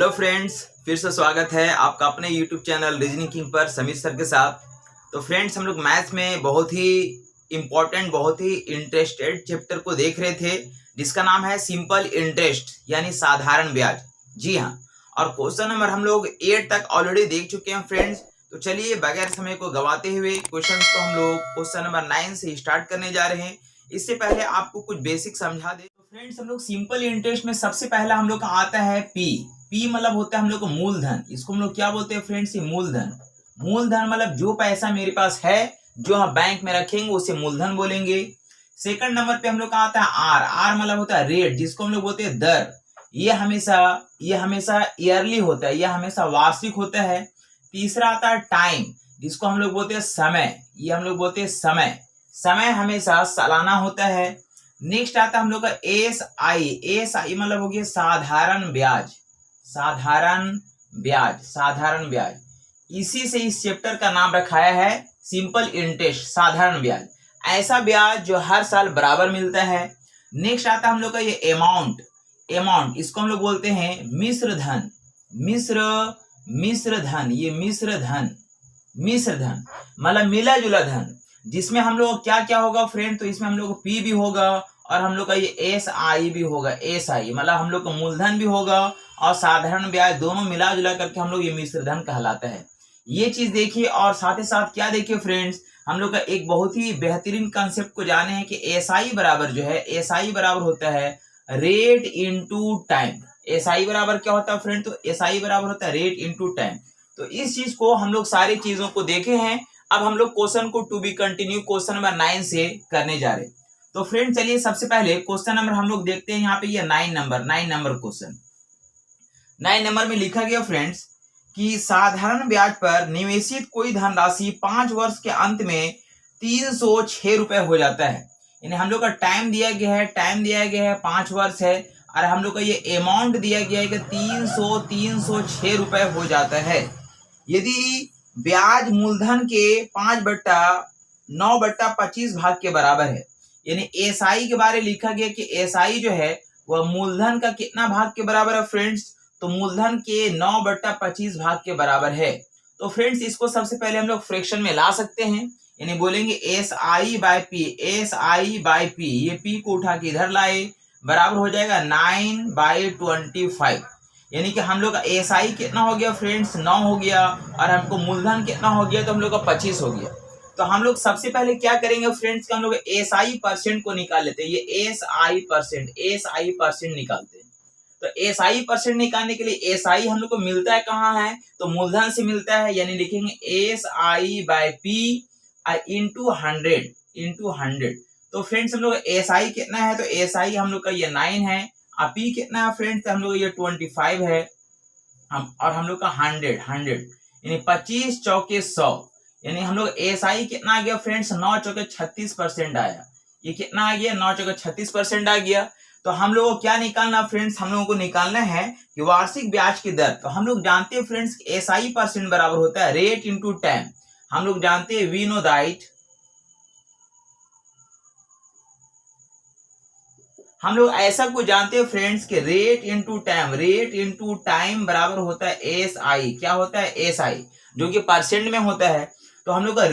Hello friends, फिर से स्वागत है आपका अपने यूट्यूब चैनल रीजनिंग किंग पर समीर सर के साथ। तो फ्रेंड्स, हम लोग मैथ्स में बहुत ही इम्पोर्टेंट, बहुत ही इंटरेस्टेड चैप्टर को देख रहे थे जिसका नाम है सिंपल इंटरेस्ट यानी साधारण ब्याज। जी हाँ, और क्वेश्चन नंबर हम लोग 8 तक ऑलरेडी देख चुके हैं फ्रेंड्स। तो चलिए बगैर समय को गवाते हुए क्वेश्चन को हम लोग क्वेश्चन नंबर 9 से स्टार्ट करने जा रहे हैं। इससे पहले आपको कुछ बेसिक समझा दे। तो फ्रेंड्स, हम लोग सिंपल इंटरेस्ट में सबसे पहला हम लोग का आता है पी मतलब होता है हम लोग को मूलधन। इसको हम लोग क्या बोलते हैं फ्रेंड्स? ये मूलधन। मूलधन मतलब जो पैसा मेरे पास है, जो हम बैंक में रखेंगे उसे मूलधन बोलेंगे। सेकंड नंबर पे हम लोग का आता है आर मतलब होता है रेट, जिसको हम लोग बोलते हैं दर। ये हमेशा ईयरली होता है, यह हमेशा वार्षिक होता है। तीसरा आता है टाइम, जिसको हम लोग बोलते हैं समय। ये हम लोग बोलते हैं समय, समय हमेशा सालाना होता है। नेक्स्ट आता है हम लोग का एस आई मतलब हो गया साधारण ब्याज। साधारण ब्याज इसी से इस चैप्टर का नाम रखाया है सिंपल इंटरेस्ट, साधारण ब्याज। ऐसा ब्याज जो हर साल बराबर मिलता है। नेक्स्ट आता है हम लोग का ये अमाउंट, इसको हम लोग बोलते हैं मिश्र धन। ये मिश्र धन मतलब मिला जुला धन, जिसमें हम लोग क्या क्या होगा फ्रेंड? तो इसमें हम लोग पी भी होगा और हम लोग का ये एस आई भी होगा। एस आई मतलब हम लोग का मूलधन भी होगा और साधारण ब्याज, दोनों मिला जुला करके हम लोग ये मिश्र धन कहलाता है। ये चीज देखिए, और साथ ही साथ क्या देखिए फ्रेंड्स, हम लोग का एक बहुत ही बेहतरीन कंसेप्ट को जाने हैं कि एस आई बराबर जो है, एस आई बराबर होता है rate into time. S I बराबर क्या होता है फ्रेंड? तो एस आई बराबर होता है रेट इंटू टाइम। तो इस चीज को हम लोग सारी चीजों को देखे हैं। अब हम लोग क्वेश्चन को to be continue question number 9 से करने जा रहे हैं। तो फ्रेंड चलिए सबसे पहले क्वेश्चन नंबर हम लोग देखते हैं। यहाँ पे ये 9 नंबर क्वेश्चन। 9 नंबर में लिखा गया फ्रेंड्स कि साधारण ब्याज पर निवेशित कोई धनराशि 5 वर्ष के अंत में 306 रुपए हो जाता है। यानी हम लोग का टाइम दिया गया है 5 वर्ष है, और हम लोग का ये अमाउंट दिया गया है कि 306 रुपए हो जाता है। यदि ब्याज मूलधन के 5/9/25 भाग के बराबर है। यानी एसआई के बारे में लिखा गया कि एसआई जो है वह मूलधन का कितना भाग के बराबर है फ्रेंड्स? तो मूलधन के 9/25 भाग के बराबर है। तो फ्रेंड्स, इसको सबसे पहले हम लोग फ्रैक्शन में ला सकते हैं। यानी बोलेंगे एस आई बाय पी, ये पी को उठा के इधर लाए, बराबर हो जाएगा 9/25। यानी कि हम लोग का एस आई कितना हो गया फ्रेंड्स? 9 हो गया, और हमको मूलधन कितना हो गया? तो हम लोग का 25 हो गया। तो हम लोग सबसे पहले क्या करेंगे फ्रेंड्स, हम लोग एस आई परसेंट को निकाल लेते हैं। ये एस आई परसेंट निकालते हैं। तो एस आई परसेंट निकालने के लिए एस आई हम लोग को मिलता है कहाँ है? तो मूलधन से मिलता है। यानी लिखेंगे S I by P into 100। तो फ्रेंड्स, हम लोग एस आई कितना है? तो एस आई हम लोग का ये 9 है, और पी कितना है फ्रेंड्स? तो हम लोग ये 25 है, और हम लोग का 100 यानी 25 चौके 100। यानी हम लोग एस आई कितना आ गया फ्रेंड्स? 9 चौके 36% आया। ये कितना आ गया? 9 चौके 36% आ गया। तो हम लोगों को क्या निकालना फ्रेंड्स? हम लोगों को निकालना है कि वार्षिक ब्याज की दर। तो हम लोग जानते हैं फ्रेंड्स एस आई परसेंट बराबर होता है रेट इंटू टाइम। हम लोग जानते हैं, वी नो दैट, हम लोग ऐसा कुछ जानते हैं फ्रेंड्स कि रेट इंटू टाइम बराबर होता है एस आई। क्या होता है? एस आई, जो कि परसेंट में होता है। तो हम लोग का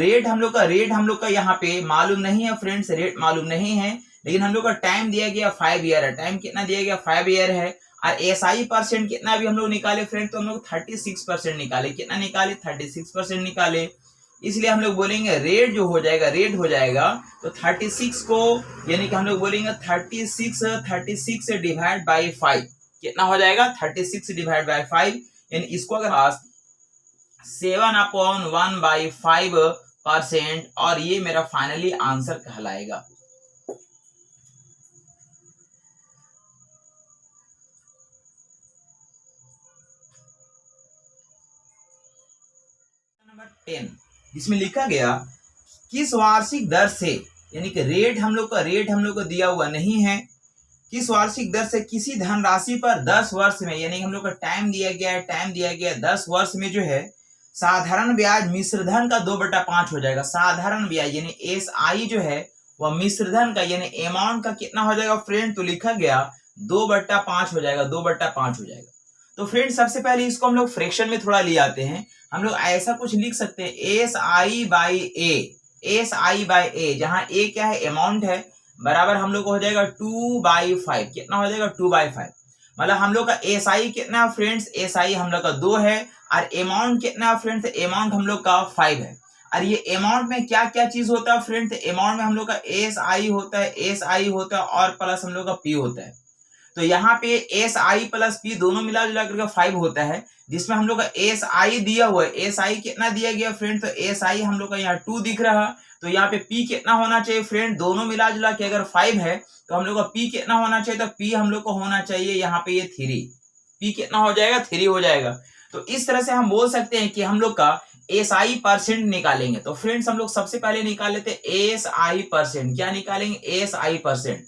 रेट यहाँ पे मालूम नहीं है फ्रेंड्स, रेट मालूम नहीं है, लेकिन हम लोग का टाइम दिया गया 5 ईयर है। टाइम कितना दिया गया? 5 ईयर है। और एस आई परसेंट कितना भी हम लोग निकाले फ्रेंड? तो हम लोग 36% निकाले। कितना निकाले? 36% निकाले। इसलिए हम लोग बोलेंगे रेट हो जाएगा तो 36 को, यानी कि हम लोग बोलेंगे 36 डिवाइड बाई 5। कितना हो जाएगा? 36 डिवाइड बाई 5। यानी इसको अगर 7/1/5%, और ये मेरा फाइनली आंसर कहलाएगा। नंबर 10, जिसमें लिखा गया किस वार्षिक दर से, यानी कि रेट हम लोग को दिया हुआ नहीं है, किस वार्षिक दर से किसी धनराशि पर 10 वर्ष में, यानी हम लोग का टाइम दिया गया है 10 वर्ष में जो है साधारण ब्याज मिश्रधन का 2/5 हो जाएगा। साधारण ब्याज यानी एस आई जो है वह मिश्रधन का यानी अमाउंट का कितना हो जाएगा फ्रेंड? तो लिखा गया 2/5 हो जाएगा, 2/5 हो जाएगा। तो फ्रेंड्स सबसे पहले इसको हम लोग फ्रैक्शन में थोड़ा ले आते हैं। हम लोग ऐसा कुछ लिख सकते हैं एस आई बाई ए, जहां ए क्या है, अमाउंट है, बराबर हम लोग को हो जाएगा 2/5। कितना हो जाएगा, 2/5। मतलब हम लोग का एस आई कितना फ्रेंड्स, एस आई हम लोग का 2 है, और अमाउंट कितना फ्रेंड्स, अमाउंट हम लोग का 5 है। और ये अमाउंट में क्या क्या चीज होता है फ्रेंड्स, अमाउंट में हम लोग का एस आई होता है, एस आई होता है, और प्लस हम लोग का पी होता है। तो यहाँ पे एस आई प्लस पी दोनों मिला जुला करके 5 होता है, जिसमें हम लोग का एस आई दिया हुआ है। एस आई कितना दिया गया फ्रेंड, तो एस आई हम लोग का यहाँ 2 दिख रहा, तो यहाँ पे पी कितना होना चाहिए फ्रेंड, दोनों मिला जुला के अगर 5 है तो हम लोग का पी कितना होना चाहिए, तो पी हम लोग को होना चाहिए यहाँ पे ये 3। पी कितना हो जाएगा, 3 हो जाएगा। तो इस तरह से हम बोल सकते हैं कि हम लोग का एस आई परसेंट निकालेंगे। तो फ्रेंड्स हम लोग सबसे पहले निकाल लेते हैं एस आई परसेंट। क्या निकालेंगे, एस आई परसेंट।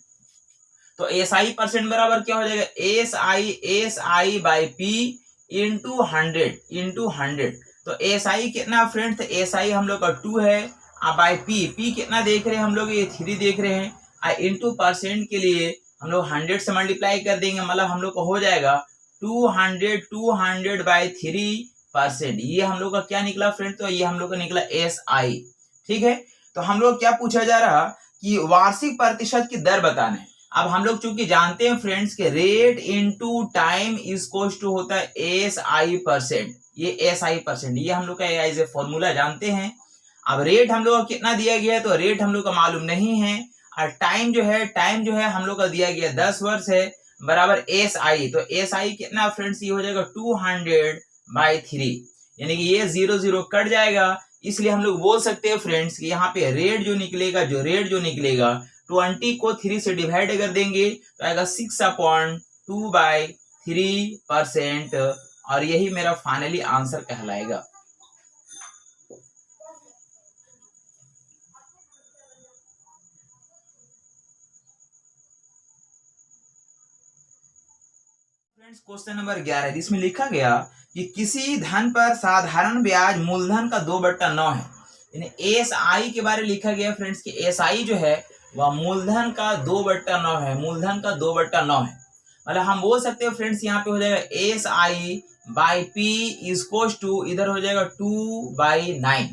तो एस आई परसेंट बराबर क्या हो जाएगा, S I by P into 100। तो एस आई कितना फ्रेंड्स, एस आई हम लोग का 2 है, बाई पी कितना देख रहे हैं हम लोग, ये 3 देख रहे हैं, और इंटू परसेंट के लिए हम लोग 100 से मल्टीप्लाई कर देंगे, मतलब हम लोग को हो जाएगा 200 बाई 3%। ये हम लोग का क्या निकला फ्रेंड, तो ये हम लोग का निकला एस आई। ठीक है, तो हम लोग क्या पूछा जा रहा कि वार्षिक प्रतिशत की दर बताना है। अब हम लोग चूंकि जानते हैं फ्रेंड्स के rate into time equals to होता है एस आई परसेंट। ये एस आई परसेंट, ये हम लोग का एज ए फॉर्मूला जानते हैं। अब रेट हम लोग का कितना दिया गया है, तो रेट हम लोग का मालूम नहीं है, और टाइम जो है हम लोग का दिया गया 10 वर्ष है, बराबर एस आई। तो एस आई कितना फ्रेंड्स, ये हो जाएगा 200/3, यानी कि ये 0 कट जाएगा। इसलिए हम लोग बोल सकते हैं फ्रेंड्स कि यहाँ पे रेट जो निकलेगा 20 को 3 से डिवाइड कर देंगे तो आएगा 6/2/3%, और यही मेरा फाइनली आंसर कहलाएगा। फ्रेंड्स क्वेश्चन नंबर 11, जिसमें लिखा गया कि किसी धन पर साधारण ब्याज मूलधन का 2/9 है। यानी एस आई के बारे में लिखा गया फ्रेंड्स कि एस आई जो है वह मूलधन का 2/9 है, मूलधन का 2/9 है। मतलब हम बोल सकते हैं फ्रेंड्स यहाँ पे हो जाएगा S I by P equals to, इधर हो जाएगा 2/9।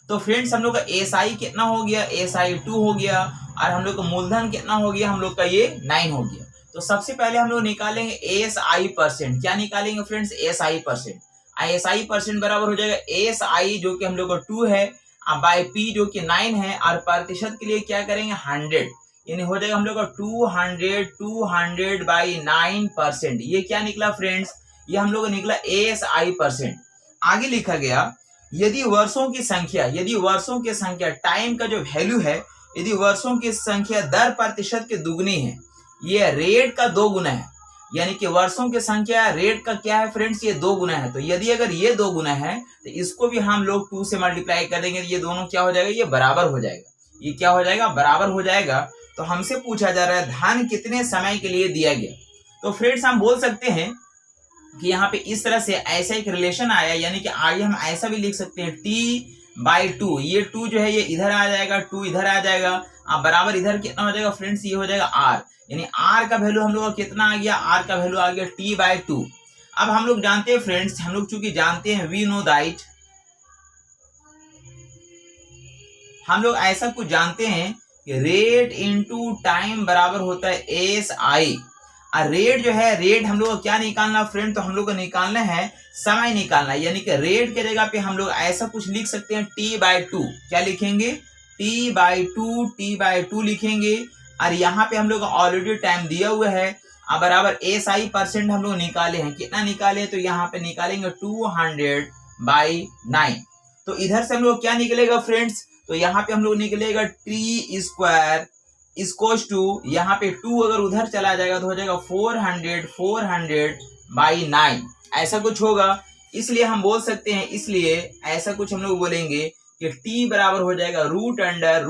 तो फ्रेंड्स हम लोग का एस आई कितना हो गया, एस आई 2 हो गया, और हम लोग का मूलधन कितना हो गया, हम लोग का ये 9 हो गया। तो सबसे पहले हम लोग निकालेंगे एस आई परसेंट। क्या निकालेंगे friends, S I percent. S I percent बराबर हो जाएगा एस आई जो कि हम लोग का 2 है, बाई पी जो कि 9 है, और प्रतिशत के लिए क्या करेंगे 100, यानी हो जाएगा हम लोग का 200/9%। ये क्या निकला फ्रेंड्स, ये हम लोग का निकला एस आई परसेंट। आगे लिखा गया यदि वर्षों की संख्या टाइम का जो वैल्यू है, यदि वर्षों की संख्या दर प्रतिशत के दुगनी है, ये रेट का 2 गुना है, यानी कि वर्षों की संख्या रेट का क्या है फ्रेंड्स, ये 2 गुना है। तो यदि अगर ये 2 गुना है तो इसको भी हम लोग 2 से मल्टीप्लाई कर देंगे, ये दोनों क्या हो जाएगा, ये बराबर हो जाएगा। ये क्या हो जाएगा, बराबर हो जाएगा। तो हमसे पूछा जा रहा है धन कितने समय के लिए दिया गया। तो फ्रेंड्स हम बोल सकते हैं कि यहाँ पे इस तरह से ऐसा एक रिलेशन आया, यानी कि आगे हम ऐसा भी लिख सकते हैं T/2। ये 2 जो है ये इधर आ जाएगा, 2 इधर आ जाएगा, बराबर इधर कितना हो जाएगा फ्रेंड्स, ये हो जाएगा R, यानी R का वैल्यू हम लोग का कितना आ गया, R का वैल्यू आ गया T/2। अब हम लोग जानते हैं फ्रेंड्स, हम लोग चूंकि जानते हैं वी नो दैट, हम लोग ऐसा कुछ जानते हैं कि रेट इनटू टाइम बराबर होता है एस आई। और रेट जो है, रेट हम लोग को क्या निकालना फ्रेंड, तो हम लोग को निकालना है समय निकालना, यानी कि रेट के जगह पे हम लोग ऐसा कुछ लिख सकते हैं T/2। क्या लिखेंगे, T/2 लिखेंगे, और यहाँ पे हम लोग ऑलरेडी टाइम दिया हुआ है, बराबर एस आई परसेंट हम लोग निकाले हैं। कितना निकाले, तो यहाँ पे निकालेंगे 200/9। तो इधर से हम लोग क्या निकलेगा फ्रेंड्स, तो यहाँ पे हम लोग निकलेगा T² इक्वल्स टू, यहाँ पे 2 अगर उधर चला जाएगा तो हो जाएगा 400/9, ऐसा कुछ होगा। इसलिए हम बोल सकते हैं, इसलिए ऐसा कुछ हम लोग बोलेंगे कि T बराबर हो जाएगा रूट अंडर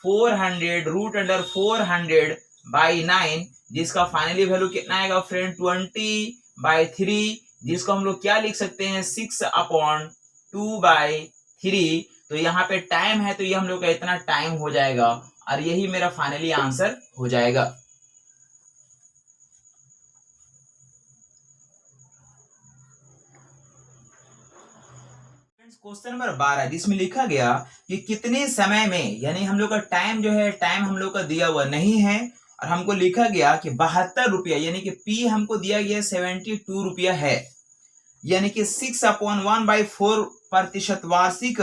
400/9, जिसका फाइनली वैल्यू कितना आएगा फ्रेंड 20/3, जिसको हम लोग क्या लिख सकते हैं 6/2/3। तो यहाँ पे टाइम है तो ये हम लोग का इतना टाइम हो जाएगा, और यही मेरा फाइनली आंसर हो जाएगा। क्वेश्चन नंबर 12 जिसमें लिखा गया कि कितने समय में, यानी हम लोग का टाइम जो है, टाइम हम लोग का दिया हुआ नहीं है और हमको लिखा गया कि 72 रुपया, यानी कि पी हमको दिया गया 72 रुपया है, यानी कि 6/1/4% वार्षिक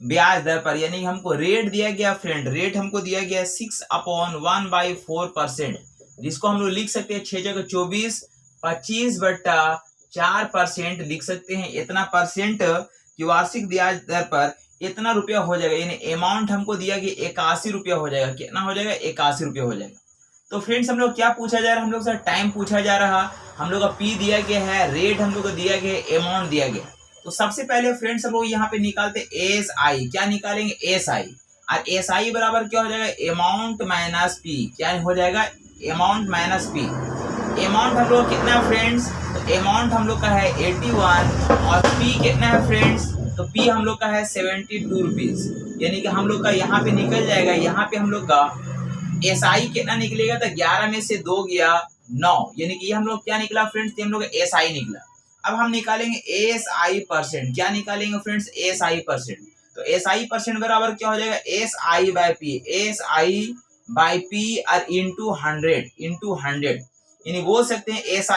ब्याज दर पर, यानी हमको रेट दिया गया फ्रेंड, रेट हमको दिया गया 6/1/4%, जिसको हम लोग लिख सकते हैं 6 जगह 24, 25/4% लिख सकते हैं। इतना परसेंट कि वार्षिक ब्याज दर पर इतना रुपया हो जाएगा, यानी अमाउंट हमको दिया गया 81 रुपया हो जाएगा। कितना हो जाएगा? 81 रुपया हो जाएगा। तो फ्रेंड्स हम लोग क्या पूछा जा रहा है, हम लोग से टाइम पूछा जा रहा, हम लोग का पी दिया गया है, रेट हम लोग को दिया गया है, अमाउंट दिया गया। तो सबसे पहले फ्रेंड्स हम लोग यहाँ पे निकालते एस आई। क्या निकालेंगे? S I. और एस आई बराबर क्या हो जाएगा? Amount minus P. क्या हो जाएगा? Amount minus P. अमाउंट हम लोग कितना फ्रेंड्स? तो अमाउंट हम लोग का है 81 और पी कितना है फ्रेंड्स? तो पी हम लोग का है 72 रुपीज, यानी कि हम लोग का यहाँ पे निकल जाएगा, यहाँ पे हम लोग का एस आई कितना निकलेगा? तो 11 में से 2 गया 9, यानी कि हम लोग क्या निकला फ्रेंड्स? हम लोग एस आई निकला। अब हम निकालेंगे एस आई परसेंट। क्या निकालेंगे फ्रेंड्स? S I percent. तो एस आई परसेंट बराबर क्या हो जाएगा? S I by P. S I by P और इंटू 100, यानी बोल सकते हैं एस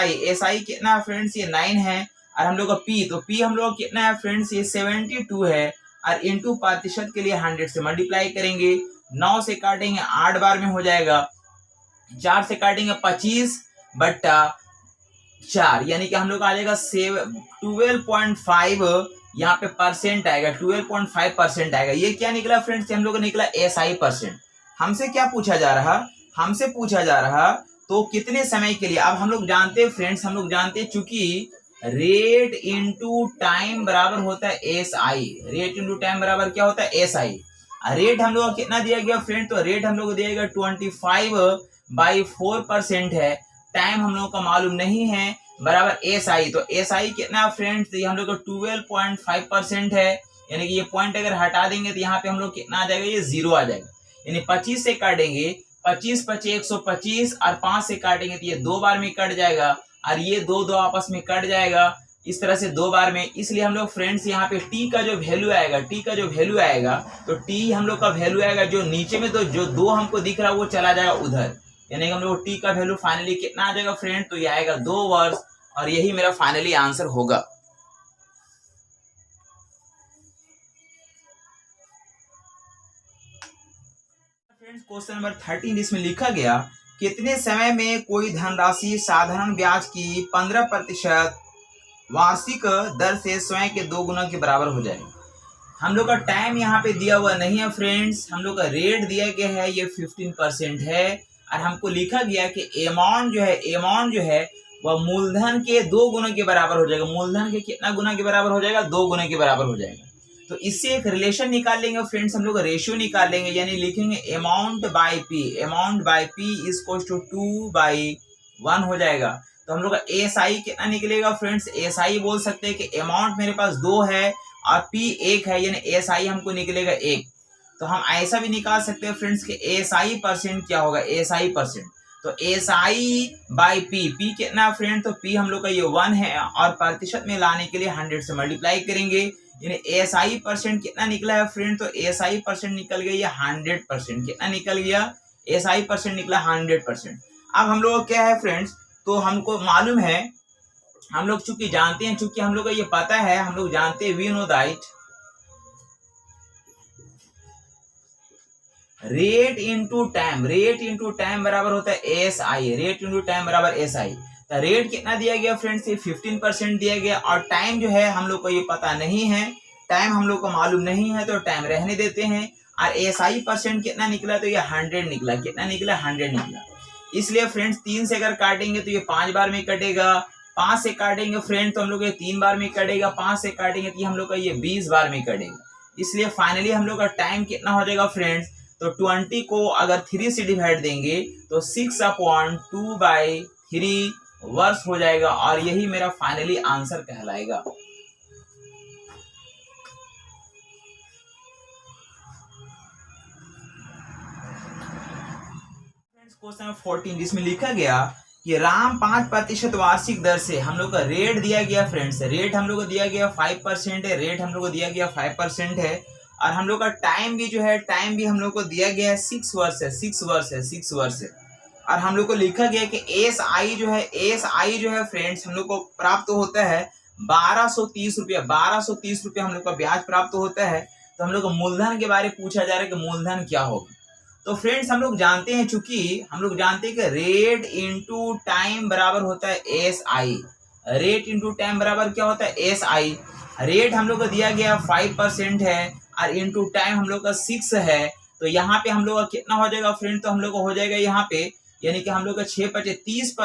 आई कितना फ्रेंड्स? ये 9 है और हम लोग का पी, तो पी हम लोग कितना है फ्रेंड्स? ये 72 है और इंटू प्रतिशत के लिए 100 से मल्टीप्लाई करेंगे। 9 से काटेंगे 8 बार में हो जाएगा, 4 से काटेंगे 25/4, यानी कि हम लोग आ जाएगा 12.5, यहाँ पे परसेंट आएगा, 12.5% आएगा। ये क्या निकला फ्रेंड्स? हम लोग को निकला एस आई परसेंट। हमसे क्या पूछा जा रहा? हमसे पूछा जा रहा तो कितने समय के लिए। अब हम लोग जानते हैं फ्रेंड्स, हम लोग जानते हैं चूंकि रेट इंटू टाइम बराबर होता है S I. Rate into time बराबर क्या होता है? S I. रेट हम लोग कितना दिया गया फ्रेंड? तो रेट हम लोग को दिया गया 25/4% है। टाइम हम लोग का मालूम नहीं है, बराबर एस आई। तो एस आई कितना फ्रेंड्स? तो हम लोग का 12.5% है, यानी कि ये पॉइंट अगर हटा देंगे तो यहाँ पे हम लोग कितना आ जाएगा? ये 0 आ जाएगा, यानी 25 से काटेंगे, 25 25 125 और 5 से काटेंगे तो ये 2 बार में कट जाएगा और ये 2 आपस में कट जाएगा, इस तरह से 2 बार में। इसलिए हम लोग फ्रेंड्स यहाँ पे टी का जो वैल्यू आएगा, तो टी हम लोग का वैल्यू आएगा जो नीचे में, तो जो 2 हमको दिख रहा है वो चला जाएगा उधर, यानी कि हम लोग टी का वैल्यू फाइनली कितना आ जाएगा फ्रेंड? तो ये आएगा 2 वर्ष और यही मेरा फाइनली आंसर होगा। फ्रेंड्स क्वेश्चन नंबर 13 जिसमें लिखा गया कितने समय में कोई धनराशि साधारण ब्याज की 15% वार्षिक दर से स्वयं के 2 गुना के बराबर हो जाएगा। हम लोग का टाइम यहाँ पे दिया हुआ नहीं है फ्रेंड्स, हम लोग का रेट दिया गया है, ये 15% है और हमको लिखा गया कि अमाउंट जो है वह मूलधन के 2 गुना के बराबर हो जाएगा। मूलधन के कितना गुना के बराबर हो जाएगा? 2 गुना के बराबर हो जाएगा। तो इससे एक रिलेशन निकाल लेंगे फ्रेंड्स, हम लोग रेशियो निकाल लेंगे, यानी लिखेंगे amount by P is equal to 2/1 हो जाएगा। तो हम लोग का एस आई कितना निकलेगा फ्रेंड्स? एस आई बोल सकते हैं कि अमाउंट मेरे पास 2 है और पी 1 है, यानी एस आई हमको निकलेगा 1। तो हम ऐसा भी निकाल सकते हैं फ्रेंड्स कि एस आई परसेंट क्या होगा? एस आई परसेंट, तो एस आई बाई पी कितना फ्रेंड? तो पी हम लोग का ये 1 है और प्रतिशत में लाने के लिए 100 से मल्टीप्लाई करेंगे, यानी एस आई परसेंट कितना निकला है फ्रेंड? तो एस आई परसेंट निकल गया ये 100%। कितना निकल गया? एस आई परसेंट निकला 100%। अब हम लोग क्या है फ्रेंड्स, तो हमको मालूम है, हम लोग चूंकि जानते हैं, चूंकि हम लोग को ये पता है, हम लोग जानते हैं, we know that rate into time बराबर होता है S I. Rate into time बराबर एस आई। तो रेट कितना दिया गया फ्रेंड्स? ये 15% दिया गया और टाइम जो है हम लोग को ये पता नहीं है, टाइम हम लोग को मालूम नहीं है, तो टाइम रहने देते हैं। और एस आई परसेंट कितना निकला? तो ये 100 निकला। कितना निकला? 100 निकला। इसलिए फ्रेंड्स 3 से अगर काटेंगे तो ये 5 बार में कटेगा, 5 से काटेंगे फ्रेंड तो हम लोग ये 3 बार में कटेगा, 5 से काटेंगे तो हम लोग का ये 20 बार में कटेगा। इसलिए फाइनली हम लोग का टाइम कितना हो जाएगा फ्रेंड्स? तो 20 को अगर 3 से डिवाइड देंगे तो 6/2/3 वर्ष हो जाएगा और यही मेरा फाइनली आंसर कहलाएगा। क्वेश्चन 14 जिसमें लिखा गया कि राम 5% वार्षिक दर से हम लोग का रेट दिया गया फ्रेंड्स, रेट हम लोग को दिया गया 5% है, रेट हम लोग को दिया गया 5% है, और हम लोग का टाइम भी जो है, टाइम भी हम लोग को दिया गया है 6 वर्ष है, 6 वर्ष है, 6 वर्ष है। और हम लोग को लिखा गया कि एस आई जो है फ्रेंड्स हम लोग को प्राप्त होता है 1230 रुपया, 1230 रुपया हम लोग का ब्याज प्राप्त होता है। तो हम लोग को मूलधन के बारे में पूछा जा रहा है कि मूलधन क्या होगा। तो फ्रेंड्स हम लोग जानते हैं, चूंकि हम लोग जानते हैं कि रेट इंटू टाइम बराबर होता है S I, rate into time बराबर क्या होता है एस आई। रेट हम लोग को दिया गया 5% है और इंटू टाइम हम लोग का 6 है। तो यहाँ पे हम लोग का कितना हो जाएगा फ्रेंड, तो हम लोग को हो जाएगा यहाँ पे, यानी कि हम लोग का 6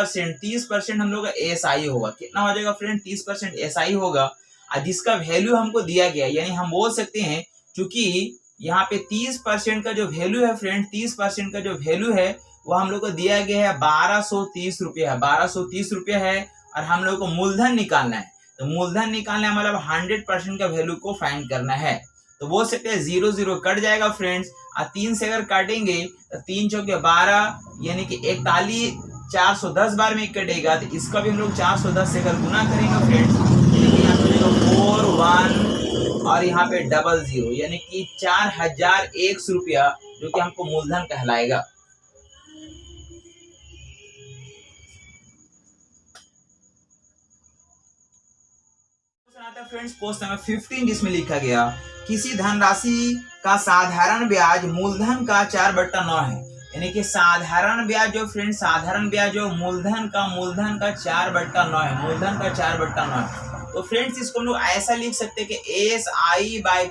30% हम लोग का एस आई होगा। कितना हो जाएगा फ्रेंड, 30% एस आई होगा, और जिसका वैल्यू हमको दिया गया, यानी हम बोल सकते हैं चूंकि यहाँ पे 30% का जो वैल्यू है फ्रेंड, 30% का जो वैल्यू है वो हम लोग को दिया गया है 1230 रुपया है, 1230 रुपया है, और हम लोग को मूलधन निकालना है। तो मूलधन निकालना है मतलब 100% का वैल्यू को फाइंड करना है। तो बोल सकते हैं 0 0 कट जाएगा फ्रेंड्स, और 3 से अगर काटेंगे तो 3 चौके 12, यानी कि 41 410 बार में कटेगा। तो इसका भी हम लोग 410 से अगर गुना करेंगे फ्रेंड्स, यहाँ पे 4 1 और यहाँ पे 00, यानी कि 4001 रुपया, जो कि हमको मूलधन कहलाएगा। फ्रेंड्स क्वेश्चन नंबर 15, जिसमें लिखा गया किसी धनराशि का साधारण ब्याज मूलधन का 4/9 है, यानी कि साधारण ब्याज जो फ्रेंड, साधारण ब्याज जो मूलधन का 4/9 है, मूलधन का 4/9 है। तो फ्रेंड्स इसको हम लोग ऐसा लिख सकते हैं कि एस आई बाई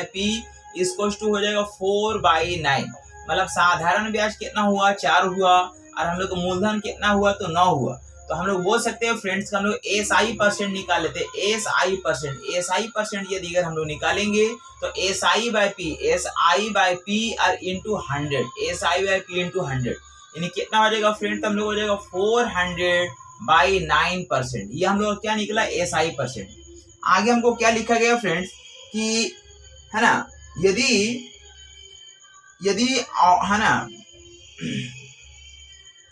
पी इसको हो जाएगा 4/9। मतलब साधारण ब्याज कितना हुआ, 4 हुआ, और हम लोग का मूलधन कितना हुआ, तो 9 हुआ। तो हम लोग बोल सकते हैं फ्रेंड्स हम लोग एस आई परसेंट निकाल लेते हैं, एस आई परसेंट यदि अगर हम लोग निकालेंगे तो एस आई बाई पी और into 100, S I by P into 100, यानी कितना हो जाएगा फ्रेंड्स, हम लोग हो जाएगा 400/9%। ये हम लोग क्या निकला, एस आई परसेंट। आगे हमको क्या लिखा गया फ्रेंड्स कि है ना, यदि है ना,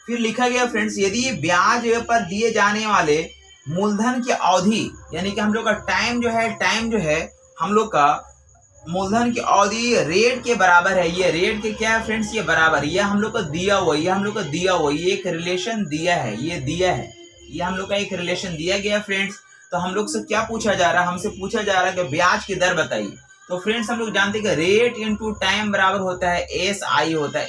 फिर लिखा गया फ्रेंड्स यदि ब्याज पर दिए जाने वाले मूलधन की अवधि, यानी कि हम लोग का टाइम जो है हम लोग का मूलधन की अवधि रेट के बराबर है। ये रेट के क्या है फ्रेंड्स, ये बराबर, ये हम लोग को दिया हुआ, ये हम लोग को दिया हुआ, ये एक रिलेशन दिया है, ये हम लोग का एक रिलेशन दिया गया फ्रेंड्स। तो हम लोग से क्या पूछा जा रहा है, हमसे पूछा जा रहा है कि ब्याज की दर बताइए। तो फ्रेंड्स हम लोग जानते हैं कि रेट इंटू टाइम बराबर होता है एस आई होता है,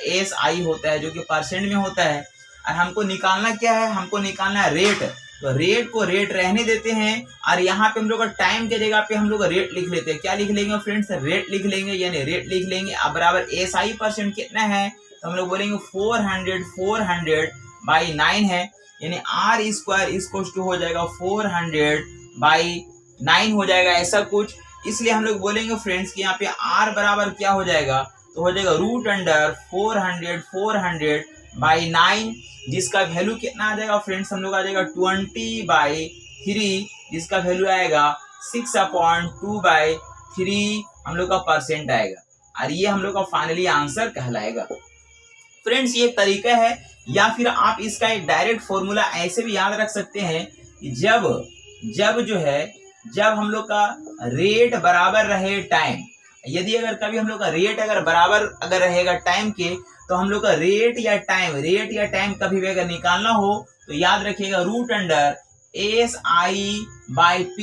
जो कि परसेंट में होता है। और हमको निकालना क्या है, हमको निकालना है रेट। तो रेट को रेट रहने देते हैं, और यहाँ पे हम लोग टाइम के जगह पे हम लोग रेट लिख लेते हैं। क्या लिख लेंगे फ्रेंड्स, रेट लिख लेंगे, यानी रेट लिख लेंगे। अब बराबर एस आई परसेंट कितना है, तो हम लोग बोलेंगे 400/9 है, यानी आर स्क्वायर इसको हो जाएगा 400/9 हो जाएगा, ऐसा कुछ। इसलिए हम लोग बोलेंगे फ्रेंड्स कि यहाँ पे आर बराबर क्या हो जाएगा, तो हो जाएगा √400/9, जिसका वैल्यू कितना आ जाएगा फ्रेंड्स, हम लोग आ जाएगा 20/3, जिसका वैल्यू आएगा 6/2/3 हम लोग का परसेंट आएगा, और ये हम लोग का फाइनली आंसर कहलाएगा। फ्रेंड्स ये एक तरीका है, या फिर आप इसका एक डायरेक्ट फॉर्मूला ऐसे भी याद रख सकते हैं कि जब हम लोग का रेट बराबर रहे टाइम, यदि अगर कभी हम लोग का रेट अगर बराबर अगर रहेगा टाइम के, तो हम लोग का रेट या टाइम कभी भी अगर निकालना हो तो याद रखिएगा √SI/P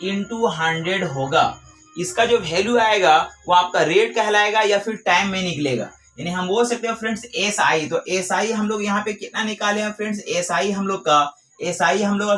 इंटू 100 होगा। इसका जो वैल्यू आएगा वो आपका रेट कहलाएगा या फिर टाइम में निकलेगा। यानी हम बोल सकते हैं फ्रेंड्स SI, तो SI हम लोग यहाँ पे कितना निकाले हैं फ्रेंड्स, SI हम लोग का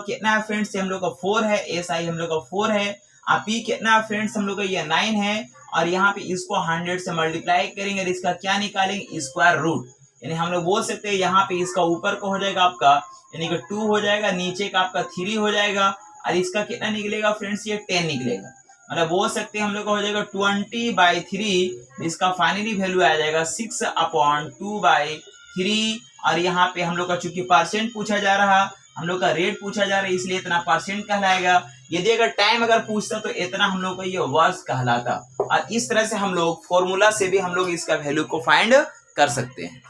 कितना है फ्रेंड्स, हम लोग का 4 है, SI हम लोग का 4 है। और P कितना है फ्रेंड्स, हम लोग का ये 9 है, और यहाँ पे इसको 100 से मल्टीप्लाई करेंगे और इसका क्या निकालेंगे, स्क्वायर रूट। यानी हम लोग बोल सकते हैं यहाँ पे इसका ऊपर का हो जाएगा आपका, यानी कि 2 हो जाएगा, नीचे का आपका 3 हो जाएगा, और इसका कितना निकलेगा फ्रेंड्स, ये 10 निकलेगा। मतलब बोल सकते हैं हम लोग का हो जाएगा 20/3, इसका फाइनली वैल्यू आ जाएगा 6/2/3। और यहाँ पे हम लोग का चूंकि परसेंट पूछा जा रहा, हम लोग का रेट पूछा जा रहा है, इसलिए इतना परसेंट कहलाएगा। यदि अगर टाइम अगर पूछता तो इतना हम लोग को ये वर्ष कहलाता। और इस तरह से हम लोग फॉर्मूला से भी हम लोग इसका वैल्यू को फाइंड कर सकते हैं।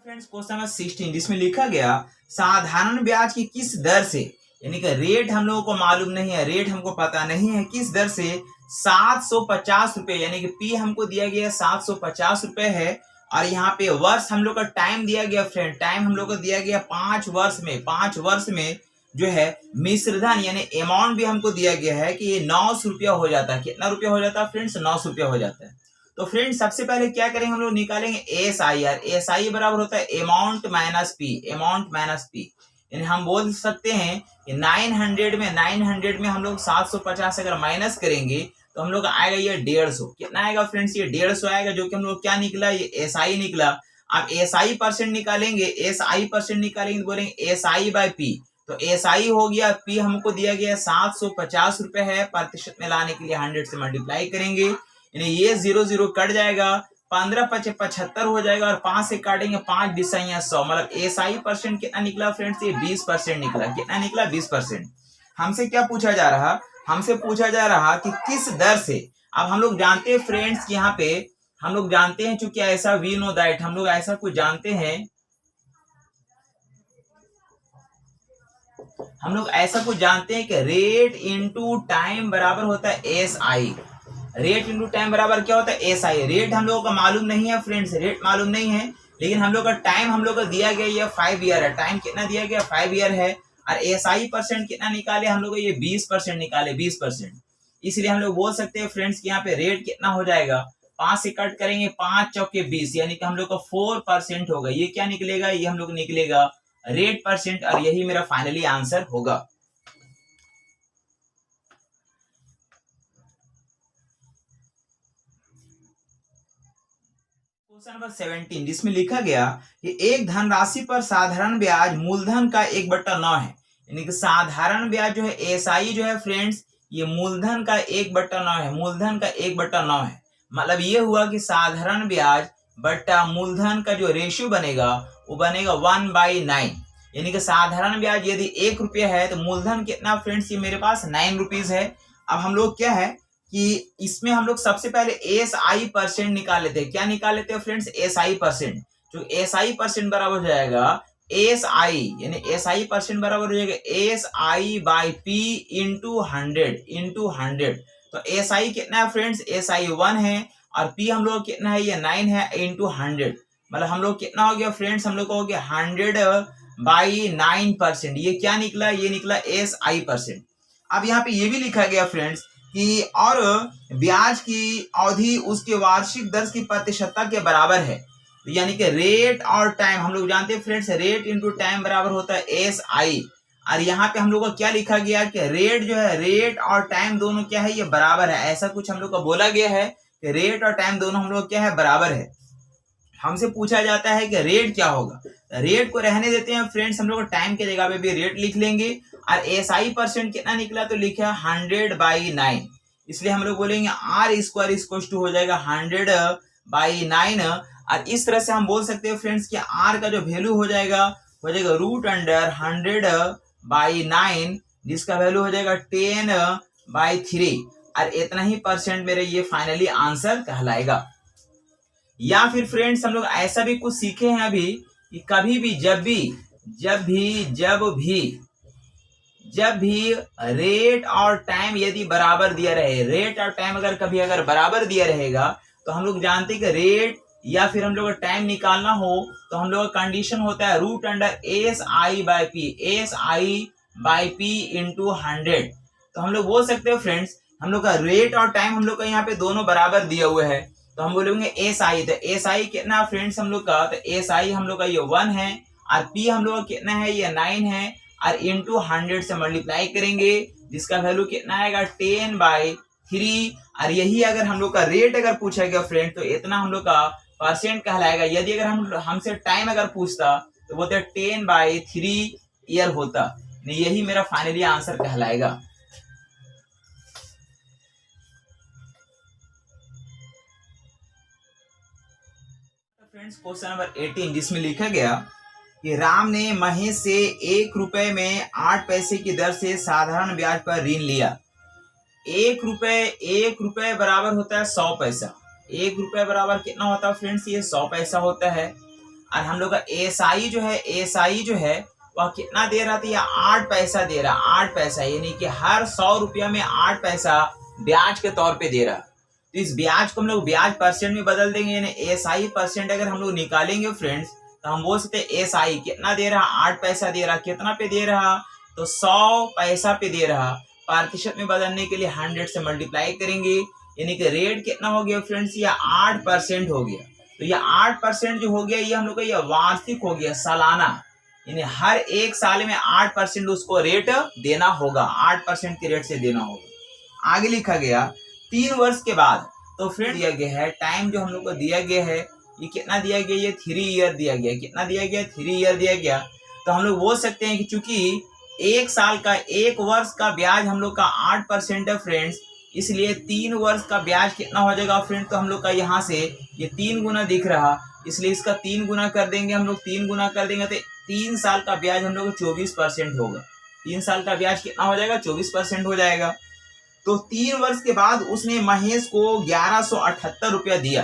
फ्रेंड्स क्वेश्चन नंबर 16 जिसमें लिखा गया साधारण ब्याज की किस दर से, यानी कि रेट हम लोगों को मालूम नहीं है, रेट हमको पता नहीं है, किस दर से 750 रुपए, यानी कि पी हमको दिया गया 750 रुपए है। और यहाँ पे वर्ष हम लोग का टाइम दिया गया फ्रेंड, टाइम हम लोग को दिया गया 5 वर्ष में। 5 वर्ष में जो है मिश्रधन यानी अमाउंट भी हमको दिया गया है कि ये 900 रुपया हो जाता है। कितना रुपया हो जाता है फ्रेंड्स? 900 रुपया हो जाता है। तो फ्रेंड्स सबसे पहले क्या करेंगे, हम लोग निकालेंगे एसआईआर। एसआई बराबर होता है amount minus P, amount minus P. यानी हम बोल सकते हैं कि 900 में हम लोग 750 अगर माइनस करेंगे तो हम लोग आएगा ये 150। कितना आएगा फ्रेंड्स? ये 150 आएगा, जो कि हम लोग क्या निकला, ये एसआई निकला। अब एसआई परसेंट निकालेंगे, एसआई परसेंट निकालेंगे तो बोलेंगे एसआई बाय पी। तो एसआई हो गया, पी हमको दिया गया 750 रुपए है, प्रतिशत में लाने के लिए 100 से मल्टीप्लाई करेंगे, यानी ये 0 कट जाएगा, 15 × 75 हो जाएगा, और 5 से काटेंगे 5 डिसाइया 100, मतलब एसआई परसेंट कितना निकला फ्रेंड्स? ये 20% निकला। कितना निकला? 20%। हमसे क्या पूछा जा रहा? हमसे पूछा जा रहा कि किस दर से। अब हम लोग जानते हैं फ्रेंड्स कि यहाँ पे हम लोग जानते हैं, चूंकि ऐसा वी नो दैट, हम लोग ऐसा कुछ जानते हैं, हम लोग ऐसा कुछ जानते हैं कि रेट इनटू टाइम बराबर होता है S I. Rate into time बराबर क्या होता है? S I. रेट हम लोगों का मालूम नहीं है फ्रेंड्स, रेट मालूम नहीं है, लेकिन हम लोग का टाइम हम लोग का दिया गया ये 5 ईयर है। टाइम कितना दिया गया? 5 ईयर है। और एसआई परसेंट कितना निकाले हम लोग? ये 20% निकाले, 20%। इसलिए हम लोग बोल सकते हैं फ्रेंड्स कि यहाँ पे रेट कितना हो जाएगा, 5 से कट करेंगे 5 चौके 20, यानी कि हम लोग का 4% होगा। ये क्या निकलेगा? ये हम लोग निकलेगा रेट परसेंट, और यही मेरा फाइनली आंसर होगा। क्वेश्चन नंबर 17 जिसमें लिखा गया कि एक धनराशि पर साधारण ब्याज मूलधन का 1/9 है, यानी कि साधारण ब्याज जो है एसआई जो है फ्रेंड्स, ये मूलधन का 1/9 है, मूलधन का 1/9 है। मतलब ये हुआ कि साधारण ब्याज बट्टा मूलधन का जो रेशियो बनेगा वो बनेगा 1/9, यानी कि साधारण ब्याज यदि 1 रुपया है तो मूलधन कितना फ्रेंड्स? ये मेरे पास 9 रुपीज है। अब हम लोग क्या है कि इसमें हम लोग सबसे पहले एसआई परसेंट निकाल लेते हैं। क्या निकाल लेते हैं फ्रेंड्स? SI percent. जो एसआई परसेंट बराबर हो जाएगा एसआई, यानी एसआई परसेंट बराबर हो जाएगा एसआई बाई पी इंटू 100। तो एसआई कितना है फ्रेंड्स? एसआई 1 है, और पी हम लोग कितना है? ये 9 है, इंटू 100। मतलब हम लोग कितना हो गया फ्रेंड्स? हम लोग को हो गया 100/9%। ये क्या निकला? ये निकला एसआई परसेंट। अब यहाँ पे ये भी लिखा गया फ्रेंड्स कि और ब्याज की अवधि उसके वार्षिक दर की प्रतिशतता के बराबर है, यानी कि रेट और टाइम हम लोग जानते हैं फ्रेंड्स, रेट इनटू टाइम बराबर होता है एस आई। और यहाँ पे हम लोग को क्या लिखा गया कि रेट जो है, रेट और टाइम दोनों क्या है? ये बराबर है। ऐसा कुछ हम लोग को बोला गया है कि रेट और टाइम दोनों हम लोग क्या है? बराबर है। हमसे पूछा जाता है कि रेट क्या होगा। रेट को रहने देते हैं फ्रेंड्स, हम लोग टाइम के जगह पे भी रेट लिख लेंगे। और एसआई परसेंट कितना निकला? तो लिखा 100/9, इसलिए हम लोग बोलेंगे आर स्क्वायर इक्वल टू हो जाएगा 100/9। और इस तरह से हम बोल सकते हैं फ्रेंड्स कि आर का जो वैल्यू हो जाएगा √100/9, जिसका वैल्यू हो जाएगा 10/3, और इतना ही परसेंट मेरे ये फाइनली आंसर कहलाएगा। या फिर फ्रेंड्स हम लोग ऐसा भी कुछ सीखे हैं अभी कि कभी भी जब भी रेट और टाइम यदि बराबर दिया रहे, रेट और टाइम अगर बराबर दिया रहेगा तो हम लोग जानते हैं कि रेट या फिर हम लोग का टाइम निकालना हो तो हम लोग का कंडीशन होता है √SI/P इंटू 100। तो हम लोग बोल सकते हैं फ्रेंड्स, हम लोग का रेट और टाइम हम लोग का यहाँ पे दोनों बराबर दिया हुए है, तो हम बोलेंगे एसआई। तो एसआई कितना फ्रेंड्स हम लोग का? तो एसआई हम लोग का ये 1 है, और पी हम लोग का कितना है? ये 9 है, और इंटू 100 से मल्टीप्लाई करेंगे, जिसका वैल्यू कितना आएगा? 10/3। और यही अगर हम लोग का रेट अगर पूछा गया फ्रेंड तो इतना हम लोग का परसेंट कहलाएगा। यदि अगर हमसे टाइम अगर पूछता तो बोलते 10/3 ईयर होता। यही मेरा फाइनली आंसर कहलाएगा। फ्रेंड्स क्वेश्चन नंबर 18 जिसमें लिखा गया कि राम ने महेश से 1 रुपए में 8 पैसे की दर से साधारण ब्याज पर ऋण लिया। 1 रुपए बराबर होता है 100 पैसा। 1 रुपए बराबर कितना होता है फ्रेंड्स? ये 100 पैसा होता है। और हम लोग का एसआई जो है वह कितना दे रहा था, या 8 पैसा दे रहा, 8 पैसा, यानी कि हर 100 रुपया में 8 पैसा ब्याज के तौर पे दे रहा। तो इस ब्याज को हम लोग ब्याज परसेंट में बदल देंगे, यानी एसआई परसेंट अगर हम लोग निकालेंगे फ्रेंड्स, तो हम बोल सकते हैं एसआई कितना दे रहा, 8 पैसा दे रहा, कितना पे दे रहा, तो 100 पैसा पे दे रहा। प्रतिशत में बदलने के लिए 100 से मल्टीप्लाई करेंगे, यानी कि रेट कितना हो गया फ्रेंड्स, ये 8% हो गया। तो ये 8% जो हो गया, ये हम लोग का ये वार्षिक हो गया, सालाना, यानी हर एक साल में 8% उसको रेट देना होगा, 8% के रेट से देना होगा। आगे लिखा गया 3 वर्ष के बाद, तो फ्रेंड दिया गया है टाइम जो हम लोग को दिया गया है, ये कितना दिया गया, ये 3 ईयर दिया गया, कितना दिया गया, 3 ईयर दिया गया। तो हम लोग बोल सकते हैं कि चूंकि एक साल का, एक वर्ष का ब्याज हम लोग का 8% है फ्रेंड्स, इसलिए 3 वर्ष का ब्याज कितना हो जाएगा फ्रेंड, तो हम लोग का यहाँ से ये 3 गुना दिख रहा, इसलिए इसका 3 गुना कर देंगे हम लोग, 3 गुना कर देंगे तो 3 साल का ब्याज हम लोग को 24% होगा। 3 साल का ब्याज कितना हो जाएगा, 24% हो जाएगा। तो 3 वर्ष के बाद उसने महेश को 1178 रुपया दिया।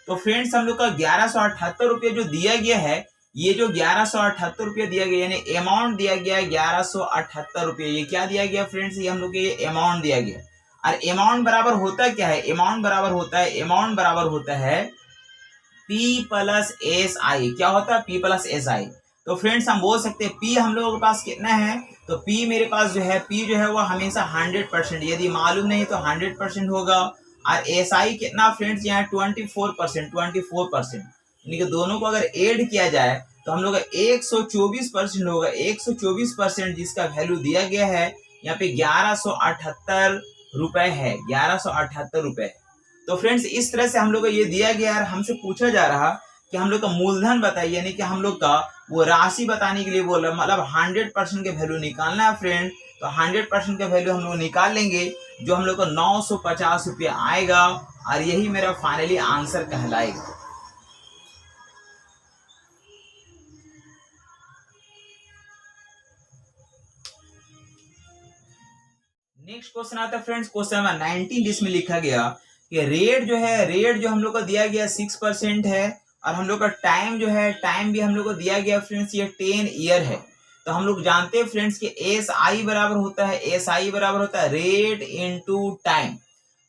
तो फ्रेंड्स हम लोग का 1178 रुपया जो दिया गया है, ये जो 1178 रुपया दिया गया, यानी अमाउंट दिया गया 1178 रुपया, ये क्या दिया गया फ्रेंड्स, ये हम लोग के अमाउंट दिया गया। और अमाउंट बराबर होता क्या है, अमाउंट बराबर होता है P प्लस एस आई। क्या होता है, P प्लस एस आई। तो फ्रेंड्स हम बोल सकते हैं P हम लोगों के पास कितना है, तो P मेरे पास जो है, P जो है वो हमेशा 100%, यदि मालूम नहीं तो 100% होगा। और एस आई कितना फ्रेंड्स, यहाँ 24%, यानी कि दोनों को अगर ऐड किया जाए तो हम लोग का 124% होगा, 124%, जिसका वैल्यू दिया गया है यहाँ पे 1178 रुपए है, 1178 रुपए। तो फ्रेंड्स इस तरह से हम लोग को ये दिया गया है, हमसे पूछा जा रहा कि हम लोग का मूलधन बताइए, यानी कि हम लोग का वो राशि बताने के लिए बोल रहा, मतलब 100% के वैल्यू निकालना है फ्रेंड। तो 100% का वैल्यू हम लोग निकाल लेंगे, जो हम लोग को 950 रुपया आएगा, और यही मेरा फाइनली आंसर कहलाएगा। नेक्स्ट क्वेश्चन आता है फ्रेंड्स, क्वेश्चन नंबर 19, जिसमें लिखा गया कि रेट जो हम लोग को दिया गया 6% है, और हम लोग का टाइम जो है, टाइम भी हम लोग को दिया गया फ्रेंड्स, ये 10 ईयर है। तो हम लोग जानते हैं फ्रेंड्स कि एस आई बराबर होता है रेट इंटू टाइम।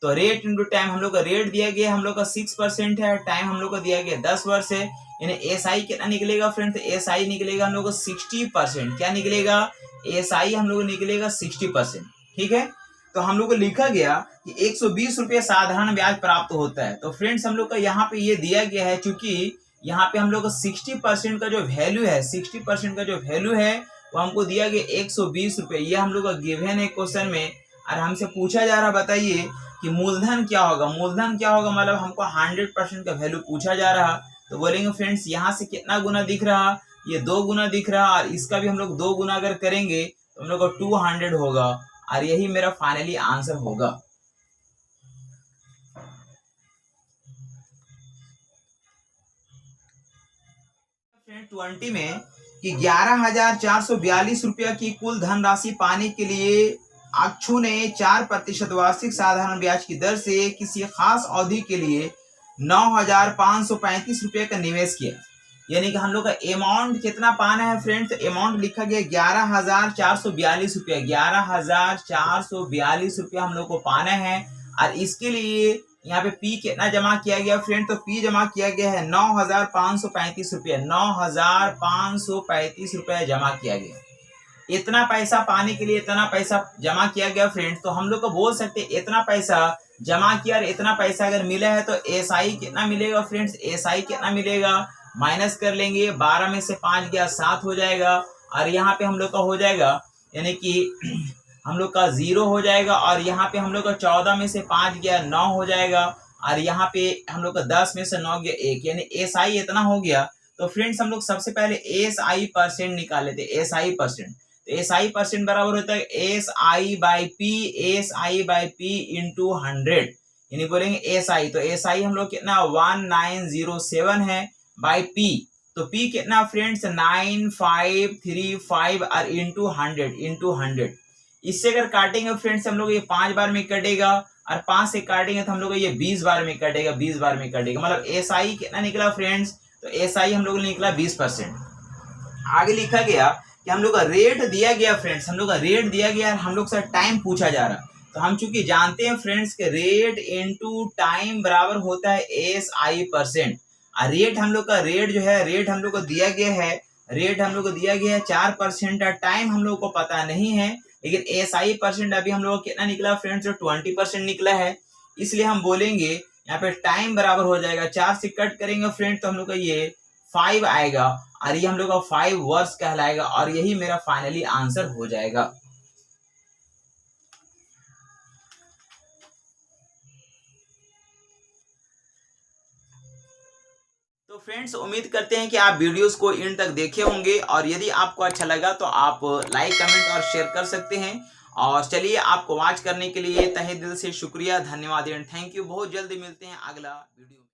तो रेट इंटू टाइम, हम लोग का रेट दिया गया हम लोग का 6% है, टाइम हम लोग को दिया गया 10 वर्ष है, यानी एस आई कितना निकलेगा फ्रेंड्स, एस आई निकलेगा हम लोग को 60%। क्या निकलेगा, एस आई हम लोग को निकलेगा 60%। ठीक है, तो हम लोग को लिखा गया कि 120 रुपये साधारण ब्याज प्राप्त होता है। तो फ्रेंड्स हम लोग का यहाँ पे ये दिया गया है, चूंकि यहाँ पे हम लोग को 60% का जो वैल्यू है, 60% का जो वैल्यू है वो हमको दिया गया 120 रुपये, ये हम लोग का गिवन है क्वेश्चन में। और हमसे पूछा जा रहा, बताइए कि मूलधन क्या होगा, मतलब हमको 100% का वैल्यू पूछा जा रहा। तो बोलेंगे फ्रेंड्स यहाँ से कितना गुना दिख रहा, ये 2 गुना दिख रहा, और इसका भी हम लोग 2 गुना अगर करेंगे तो हम लोग को 200 होगा, और यही मेरा फाइनली आंसर होगा। 20 में कि 11,442 रुपया की कुल धनराशि पाने के लिए अक्षु ने 4% वार्षिक साधारण ब्याज की दर से किसी खास अवधि के लिए 9,535 रुपये का निवेश किया। यानी कि हम लोग का अमाउंट कितना पाना है फ्रेंड्स, अमाउंट लिखा गया 11,442 रुपया, 11,442 रुपया हम लोग को पाना है। और इसके लिए यहाँ पे P कितना जमा किया गया फ्रेंड, तो P जमा किया गया है 9,535 रुपया, 9,535 रुपया जमा किया गया। इतना पैसा पाने के लिए इतना पैसा जमा किया गया फ्रेंड्स। तो हम लोग को बोल सकते इतना पैसा जमा किया और इतना पैसा अगर मिला है तो SI कितना मिलेगा फ्रेंड्स, SI कितना मिलेगा, माइनस कर लेंगे, 12 में से 5 गया 7 हो जाएगा, और यहाँ पे हम लोग का हो जाएगा यानी कि हम लोग का 0 हो जाएगा, और यहाँ पे हम लोग का 14 में से 5 गया 9 हो जाएगा, और यहाँ पे हम लोग का 10 में से 9 गया 1, यानी SI इतना हो गया। तो फ्रेंड्स हम लोग सबसे पहले SI परसेंट निकाले थे, SI परसेंट। तो SI परसेंट बराबर होता है SI बाई P इंटू 100, यानी बोलेंगे SI, तो SI हम लोग कितना 1907 है बाई P, तो P कितना फ्रेंड्स 9535 और इंटू 100। इससे अगर काटेंगे फ्रेंड्स हम लोग ये 5 बार में कटेगा, और 5 से काटेंगे तो हम लोग ये 20 बार में कटेगा, 20 बार में कटेगा। मतलब SI कितना निकला फ्रेंड्स तो एसआई हम लोग ने निकला 20%। आगे लिखा गया कि हम लोग का रेट दिया गया फ्रेंड्स, हम लोग का रेट दिया गया, हम लोग से टाइम पूछा जा रहा। तो हम चूंकि जानते हैं फ्रेंड्स के रेट इनटू टाइम बराबर होता है एसआई परसेंट। रेट हम लोग का रेट जो है, रेट हम लोग को दिया गया है, रेट हम लोग को दिया गया है 4%। टाइम हम लोग को पता नहीं है, लेकिन एसआई परसेंट अभी हम लोग को कितना निकला फ्रेंड्स, 20% निकला है। इसलिए हम बोलेंगे यहाँ पे टाइम बराबर हो जाएगा, 4 से कट करेंगे फ्रेंड तो हम लोग का ये 5 आएगा, और ये हम लोग का 5 वर्ष कहलाएगा, और यही मेरा फाइनली आंसर हो जाएगा। तो फ्रेंड्स उम्मीद करते हैं कि आप वीडियोस को इन तक देखे होंगे, और यदि आपको अच्छा लगा तो आप लाइक कमेंट और शेयर कर सकते हैं। और चलिए, आपको वॉच करने के लिए तहे दिल से शुक्रिया, धन्यवाद एंड थैंक यू। बहुत जल्दी मिलते हैं अगला वीडियो।